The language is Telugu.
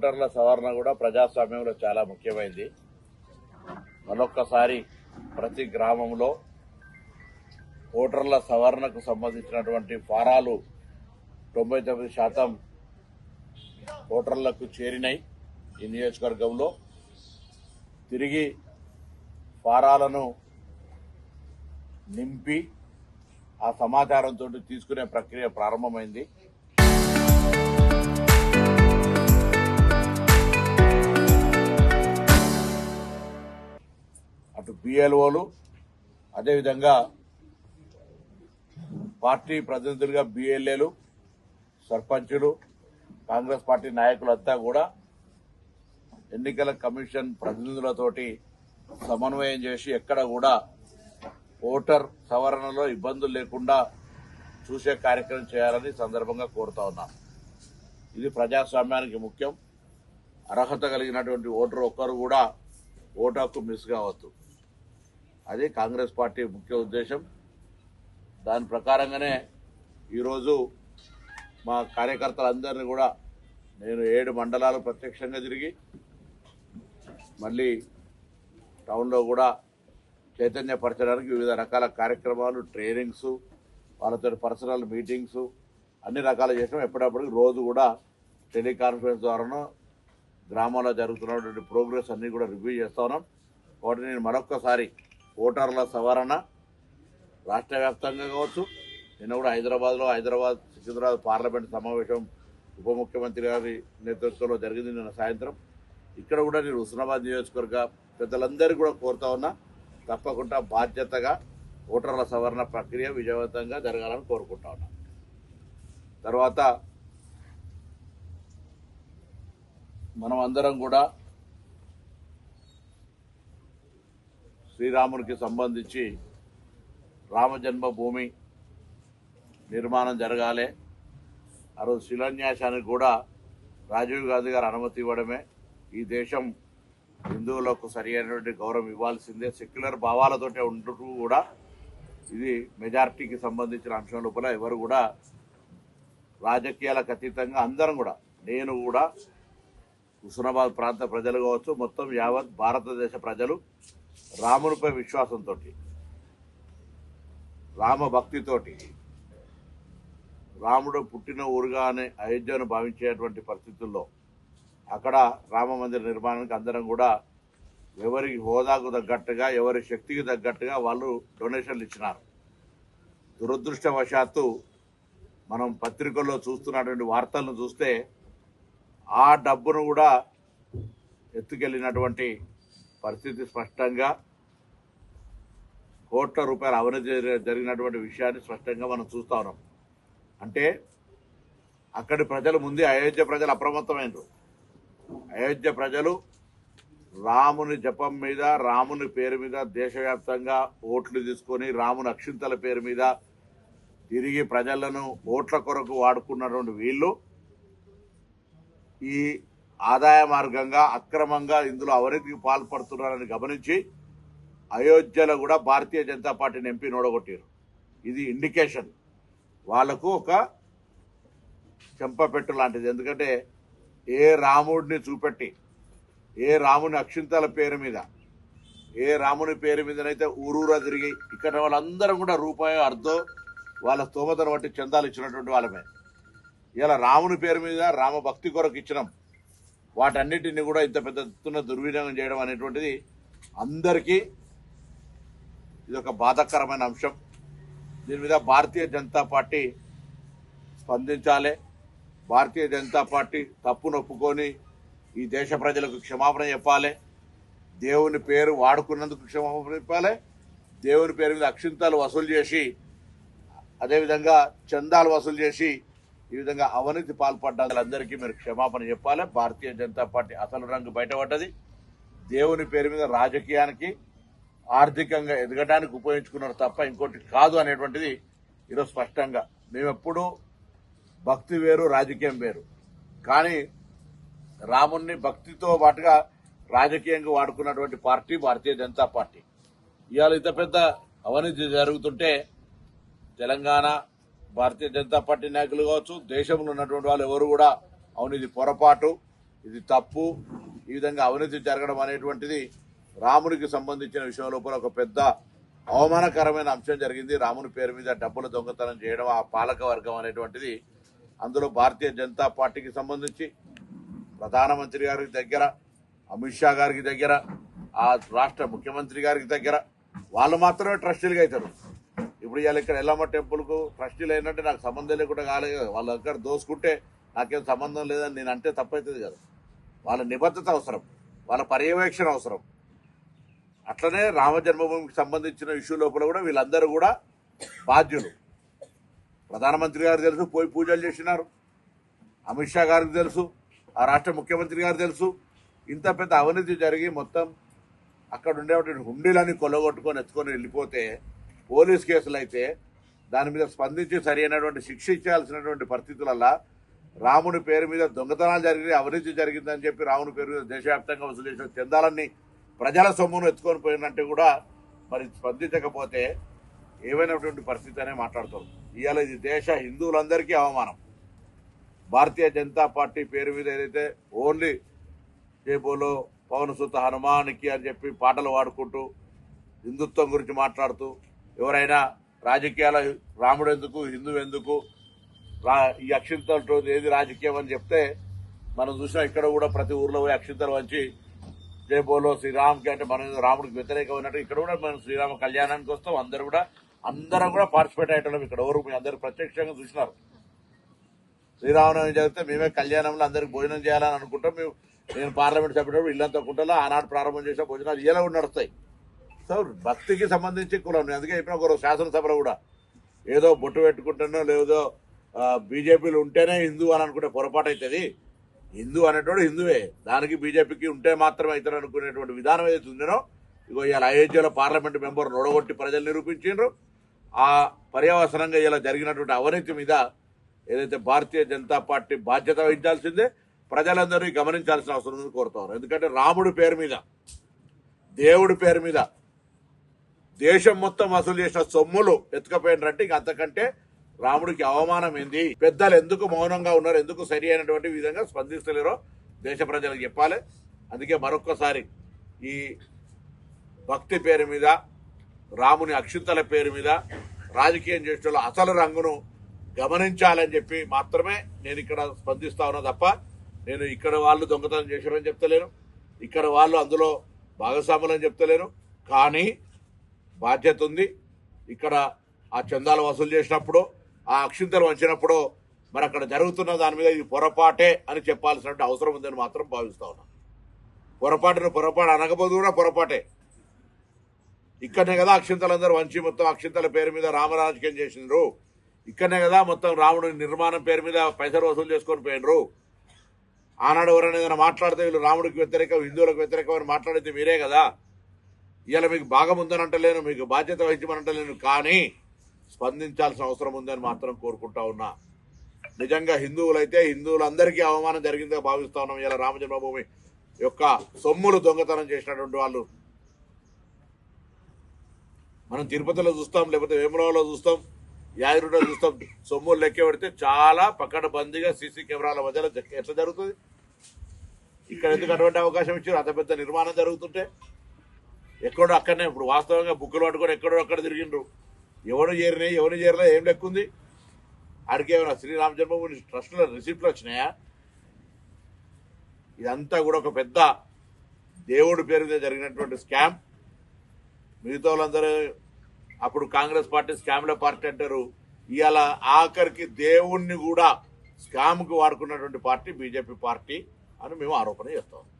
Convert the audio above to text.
ఓటర్ల సవరణ కూడా ప్రజాస్వామ్యంలో చాలా ముఖ్యమైనది. మరొక్కసారి ప్రతి గ్రామంలో ఓటర్ల సవరణకు సంబంధించినటువంటి ఫారాలు 99% ఓటర్లకు చేరినాయి. ఈ నియోజకవర్గంలో తిరిగి ఫారాలను నింపి ఆ సమాచారంతో తీసుకునే ప్రక్రియ ప్రారంభమైంది. అటు బిఎల్ఓలు, అదేవిధంగా పార్టీ ప్రతినిధులుగా బిఎల్ఏలు, సర్పంచులు, కాంగ్రెస్ పార్టీ నాయకులంతా కూడా ఎన్నికల కమిషన్ ప్రతినిధులతోటి సమన్వయం చేసి ఎక్కడ కూడా ఓటర్ సవరణలో ఇబ్బందులు లేకుండా చూసే కార్యక్రమం చేయాలని సందర్భంగా కోరుతా ఉన్నాను. ఇది ప్రజాస్వామ్యానికి ముఖ్యం. అర్హత కలిగినటువంటి ఓటర్ ఒక్కరు కూడా ఓటు హక్కు మిస్ కావద్దు. అది కాంగ్రెస్ పార్టీ ముఖ్య ఉద్దేశం. దాని ప్రకారంగానే ఈరోజు మా కార్యకర్తలందరినీ కూడా నేను 7 మండలాలు ప్రత్యక్షంగా తిరిగి మళ్ళీ టౌన్లో కూడా చైతన్యపరచడానికి వివిధ రకాల కార్యక్రమాలు, ట్రైనింగ్స్, వాళ్ళతో పర్సనల్ మీటింగ్స్ అన్ని రకాలు చేసినాం. ఎప్పటికప్పుడు రోజు కూడా టెలికాన్ఫరెన్స్ ద్వారానో గ్రామాల్లో జరుగుతున్నటువంటి ప్రోగ్రెస్ అన్ని కూడా రివ్యూ చేస్తా ఉన్నాం. కాబట్టి నేను మరొక్కసారి ఓటర్ల సవరణ రాష్ట్ర వ్యాప్తంగా కావచ్చు, నిన్న కూడా హైదరాబాద్ సికింద్రాబాద్ పార్లమెంట్ సమావేశం ఉప ముఖ్యమంత్రి గారి నేతృత్వంలో జరిగింది నిన్న సాయంత్రం. ఇక్కడ కూడా నేను హుస్నాబాద్ నియోజకవర్గ పెద్దలందరికీ కూడా కోరుతా ఉన్నా, తప్పకుండా బాధ్యతగా ఓటర్ల సవరణ ప్రక్రియ విజయవంతంగా జరగాలని కోరుకుంటా ఉన్నా. తర్వాత మనం అందరం కూడా శ్రీరామునికి సంబంధించి రామజన్మభూమి నిర్మాణం జరగాలి. ఆ రోజు శిలాన్యాసానికి కూడా రాజీవ్ గాంధీ గారు అనుమతి ఇవ్వడమే. ఈ దేశం హిందువులకు సరి అయినటువంటి గౌరవం ఇవ్వాల్సిందే. సెక్యులర్ భావాలతోటే ఉంటూ కూడా ఇది మెజారిటీకి సంబంధించిన అంశం లోపల ఎవరు కూడా రాజకీయాలకు అతీతంగా అందరం కూడా, నేను కూడా, హుస్నాబాద్ ప్రాంత ప్రజలు కావచ్చు, మొత్తం యావత్ భారతదేశ ప్రజలు రామునిపై విశ్వాసంతో, రామ భక్తితోటి, రాముడు పుట్టిన ఊరుగా అనే అయోధ్యను భావించేటువంటి పరిస్థితుల్లో అక్కడ రామ మందిర నిర్మాణానికి అందరం కూడా ఎవరికి హోదాకు తగ్గట్టుగా, ఎవరి శక్తికి తగ్గట్టుగా వాళ్ళు డొనేషన్లు ఇచ్చినారు. దురదృష్టవశాత్తు మనం పత్రికల్లో చూస్తున్నటువంటి వార్తలను చూస్తే ఆ డబ్బును కూడా ఎత్తుకెళ్లినటువంటి పరిస్థితి స్పష్టంగా, కోట్ల రూపాయల అవినీతి జరిగినటువంటి విషయాన్ని స్పష్టంగా మనం చూస్తా ఉన్నాం. అంటే అక్కడి ప్రజలు ముందే, అయోధ్య ప్రజలు అప్రమత్తమైనరు. అయోధ్య ప్రజలు రాముని జపం మీద, రాముని పేరు మీద దేశవ్యాప్తంగా ఓట్లు తీసుకొని రాముని అక్షింతల పేరు మీద తిరిగి ప్రజలను ఓట్ల కొరకు వాడుకున్నటువంటి వీళ్ళు ఈ ఆదాయ మార్గంగా అక్రమంగా ఇందులో అవినీతికి పాల్పడుతున్నారని గమనించి అయోధ్యలో కూడా భారతీయ జనతా పార్టీని ఎంపీని ఓడగొట్టారు. ఇది ఇండికేషన్, వాళ్లకు ఒక చెంపపెట్టు లాంటిది. ఎందుకంటే ఏ రాముడిని చూపెట్టి, ఏ రాముని అక్షింతల పేరు మీద, ఏ రాముని పేరు మీదనైతే ఊరూరా తిరిగి ఇక్కడ వాళ్ళందరం కూడా రూపాయి అర్ధో వాళ్ళ స్తోమతను బట్టి చందాలు ఇచ్చినటువంటి వాళ్ళమే. ఇలా రాముని పేరు మీద రామ భక్తి కొరకు ఇచ్చినాం. వాటన్నిటిని కూడా ఇంత పెద్ద ఎత్తున దుర్వినియోగం చేయడం అనేటువంటిది అందరికీ ఇది ఒక బాధాకరమైన అంశం. దీని మీద భారతీయ జనతా పార్టీ స్పందించాలి. భారతీయ జనతా పార్టీ తప్పును ఒప్పుకొని ఈ దేశ ప్రజలకు క్షమాపణ చెప్పాలి. దేవుని పేరు వాడుకున్నందుకు క్షమాపణ చెప్పాలి. దేవుని పేరు మీద అక్షింతాలు వసూలు చేసి, అదేవిధంగా చందాలు వసూలు చేసి ఈ విధంగా అవినీతి పాల్పడ్డ వాళ్ళందరికీ మీరు క్షమాపణ చెప్పాలి. భారతీయ జనతా పార్టీ అసలు రంగు బయటపడ్డది. దేవుని పేరు మీద రాజకీయానికి, ఆర్థికంగా ఎదగడానికి ఉపయోగించుకున్నారు తప్ప ఇంకోటి కాదు అనేటువంటిది ఈరోజు స్పష్టంగా. మేమెప్పుడు భక్తి వేరు, రాజకీయం వేరు. కానీ రాముణ్ణి భక్తితో పాటుగా రాజకీయంగా వాడుకున్నటువంటి పార్టీ భారతీయ జనతా పార్టీ. ఇవాళ ఇంత పెద్ద అవినీతి జరుగుతుంటే తెలంగాణ భారతీయ జనతా పార్టీ నాయకులు కావచ్చు, దేశంలో ఉన్నటువంటి వాళ్ళు ఎవరు కూడా అవును ఇది పొరపాటు, ఇది తప్పు. ఈ విధంగా అవినీతి జరగడం అనేటువంటిది రామునికి సంబంధించిన విషయం లోపల ఒక పెద్ద అవమానకరమైన అంశం జరిగింది. రాముని పేరు మీద డబ్బులు దొంగతనం చేయడం ఆ పాలక వర్గం అనేటువంటిది, అందులో భారతీయ జనతా పార్టీకి సంబంధించి ప్రధానమంత్రి గారికి దగ్గర, అమిత్ షా గారికి దగ్గర, ఆ రాష్ట్ర ముఖ్యమంత్రి గారికి దగ్గర వాళ్ళు మాత్రమే ట్రస్టీలుగా అవుతారు. ఇప్పుడు ఇవాళ ఇక్కడ ఎల్లమ్మ టెంపుల్కు ట్రస్టీలు అయినట్టే నాకు సంబంధం లేకుండా కాలేదు కదా. వాళ్ళ దగ్గర దోసుకుంటే నాకేం సంబంధం లేదని నేను అంటే తప్పవుతుంది కదా. వాళ్ళ నిబద్ధత అవసరం, వాళ్ళ పర్యవేక్షణ అవసరం. అట్లనే రామ జన్మభూమికి సంబంధించిన ఇష్యూ లోపల కూడా వీళ్ళందరూ కూడా బాధ్యులు. ప్రధానమంత్రి గారు తెలుసు, పోయి పూజలు చేసినారు. అమిత్ షా గారికి తెలుసు, ఆ రాష్ట్ర ముఖ్యమంత్రి గారు తెలుసు. ఇంత పెద్ద అవినీతి జరిగి మొత్తం అక్కడ ఉండేటువంటి హుండీలన్నీ కొల్లగొట్టుకొని ఎత్తుకొని వెళ్ళిపోతే పోలీస్ కేసులు అయితే దాని మీద స్పందించి సరి అయినటువంటి శిక్ష ఇచ్చాల్సినటువంటి పరిస్థితులల్లా రాముని పేరు మీద దొంగతనాలు జరిగి అవినీతి జరిగిందని చెప్పి రాముని పేరు మీద దేశవ్యాప్తంగా వసూలు చేసిన చందాలన్నీ ప్రజల సొమ్మును ఎత్తుకొని పోయినట్టు కూడా మరి స్పందించకపోతే ఏమైనటువంటి పరిస్థితి అనే మాట్లాడుతారు. ఇవాళ ఇది దేశ హిందువులందరికీ అవమానం. భారతీయ జనతా పార్టీ పేరు మీద ఏదైతే ఓన్లీ జేబోలో పవన్ సుత హనుమానికి అని చెప్పి పాటలు పాడుకుంటూ హిందుత్వం గురించి మాట్లాడుతూ ఎవరైనా రాజకీయాల రాముడు ఎందుకు, హిందువు ఎందుకు, ఈ అక్షింతలతో ఏది రాజకీయం అని చెప్తే మనం చూసినా ఇక్కడ కూడా ప్రతి ఊర్లో పోయి అక్షింతలు వంచి జయబోలో శ్రీరామ్కి అంటే మనం రాముడికి వ్యతిరేకమైనట్టు ఇక్కడ కూడా మనం శ్రీరామ కళ్యాణానికి వస్తాం. అందరం కూడా పార్టిసిపేట్ అయ్యేటోళ్ళం. ఇక్కడ ఎవరు మీ అందరు ప్రత్యక్షంగా చూసినారు. శ్రీరామనవమి జరిగితే మేమే కళ్యాణంలో అందరికి భోజనం చేయాలని అనుకుంటాం. నేను పార్లమెంట్ సభ్యుడు ఇల్లంతా కుంటలో ఆనాడు ప్రారంభం చేసిన భోజనాలు ఇలా కూడా నడుస్తాయి. సో భక్తికి సంబంధించి కులం, నేను అందుకే చెప్పిన ఒక శాసనసభలో కూడా ఏదో బొట్టు పెట్టుకుంటానో లేదో బీజేపీలు ఉంటేనే హిందూ అని అనుకుంటే పొరపాటు అవుతుంది. హిందూ అనేటోడు హిందువే, దానికి బీజేపీకి ఉంటే మాత్రమే అవుతారు అనుకునేటువంటి విధానం ఏదైతే ఉందనో ఇగో ఇలా అయోధ్యలో పార్లమెంట్ మెంబర్ నొడగొట్టి ప్రజలు నిరూపించారు. ఆ పర్యవసనంగా ఇలా జరిగినటువంటి అవినీతి మీద ఏదైతే భారతీయ జనతా పార్టీ బాధ్యత వహించాల్సిందే, ప్రజలందరూ గమనించాల్సిన అవసరం ఉందని కోరుతారు. ఎందుకంటే రాముడి పేరు మీద, దేవుడి పేరు మీద దేశం మొత్తం వసూలు చేసిన సొమ్ములు ఎత్తుకపోయినారంటే ఇక అంతకంటే రాముడికి అవమానం ఏంది? పెద్దలు ఎందుకు మౌనంగా ఉన్నారు, ఎందుకు సరి అయినటువంటి విధంగా స్పందిస్తలేరో దేశ ప్రజలకు చెప్పాలి. అందుకే మరొక్కసారి ఈ భక్తి పేరు మీద, రాముని అక్షింతల పేరు మీద రాజకీయం చేసే అసలు రంగును గమనించాలని చెప్పి మాత్రమే నేను ఇక్కడ స్పందిస్తా ఉన్నా తప్ప నేను ఇక్కడ వాళ్ళు దొంగతనం చేశారని చెప్తలేను, ఇక్కడ వాళ్ళు అందులో భాగస్వాములని చెప్తలేను. కానీ బాధ్యత ఉంది. ఇక్కడ ఆ చందాలు వసూలు చేసినప్పుడు, ఆ అక్షింతలు వంచినప్పుడు మరి అక్కడ జరుగుతున్న దాని మీద ఇది పొరపాటే అని చెప్పాల్సిన అవసరం ఉందని మాత్రం భావిస్తా ఉన్నా. పొరపాటు అనకపోతే కూడా పొరపాటే. ఇక్కడనే కదా అక్షింతలందరూ వంచి మొత్తం అక్షింతల పేరు మీద రామరాజకీయం చేసినారు. ఇక్కడనే కదా మొత్తం రాముడి నిర్మాణం పేరు మీద పైసలు వసూలు చేసుకొని పోయినరు. ఆనాడు ఎవరైనా ఏదైనా మాట్లాడితే వీళ్ళు రాముడికి వ్యతిరేకం, హిందువులకు వ్యతిరేకం అని మాట్లాడితే మీరే కదా. ఇవాళ మీకు భాగం ఉందని అంటలేను, మీకు బాధ్యత వహించమని అంటలేను, కానీ స్పందించాల్సిన అవసరం ఉందని మాత్రం కోరుకుంటా ఉన్నా. నిజంగా హిందువులైతే హిందువులందరికీ అవమానం జరిగిందిగా భావిస్తా ఉన్నాం. ఇలా రామజన్మభూమి యొక్క సొమ్ములు దొంగతనం చేసినటువంటి వాళ్ళు మనం తిరుపతిలో చూస్తాం, లేకపోతే వేములవాడలో చూస్తాం, యాదగిరిలో చూస్తాం. సొమ్ములు లెక్క పెడితే చాలా పకడ్బందీగా సీసీ కెమెరాల మధ్యలో ఎట్లా జరుగుతుంది? ఇక్కడ ఎందుకు అటువంటి అవకాశం ఇచ్చారు? అంత పెద్ద నిర్మాణం జరుగుతుంటే ఎక్కడో అక్కడనే ఇప్పుడు వాస్తవంగా బుక్కులు పట్టుకొని ఎక్కడో అక్కడ తిరిగిండ్రు. ఎవరు చేరినాయి, ఎవరు చేరలే, ఏం లెక్కుంది? ఆడికి ఏమైనా శ్రీరామ జన్మభూమి ట్రస్టులో రిసిప్ట్లు వచ్చినాయా? ఇదంతా కూడా ఒక పెద్ద దేవుడి పేరు మీద జరిగినటువంటి స్కామ్. మిగతా వాళ్ళందరూ అప్పుడు కాంగ్రెస్ పార్టీ స్కామ్ల పార్టీ అంటారు. ఇవాళ ఆఖరికి దేవుణ్ణి కూడా స్కామ్కి వాడుకున్నటువంటి పార్టీ బీజేపీ పార్టీ అని మేము ఆరోపణ చేస్తాం.